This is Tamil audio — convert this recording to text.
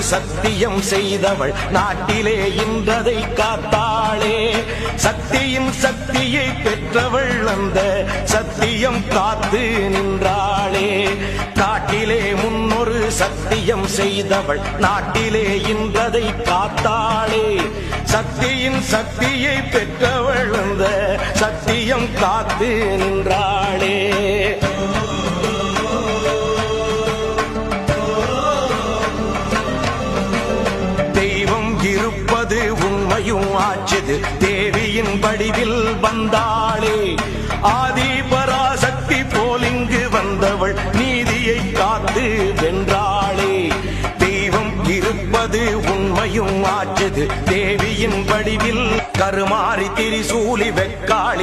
சத்தியம் செய்தவள் நாட்டிலே இன்றதை காத்தாளே. சக்தியின் சக்தியை பெற்றவள் அந்த சத்தியம் காத்து நின்றாளே. காட்டிலே முன்னொரு சத்தியம் செய்தவள் நாட்டிலே இன்றதை காத்தாளே. சக்தியின் சக்தியை பெற்றவள் அந்த சத்தியம் காத்து நின்றாளே. தெய்வம் இருப்பது உண்மையும் ஆச்சுது தேவியின் வடிவில் வந்தாளே. ஆதி பராசக்தி போலிங்கு வந்தவள் நீதியை காத்து வென்றாளே. தெய்வம் இருப்பது உண்மையும் ஆச்சுது தேவியின் வடிவில் கருமாறி திரிசூலி வெக்காளி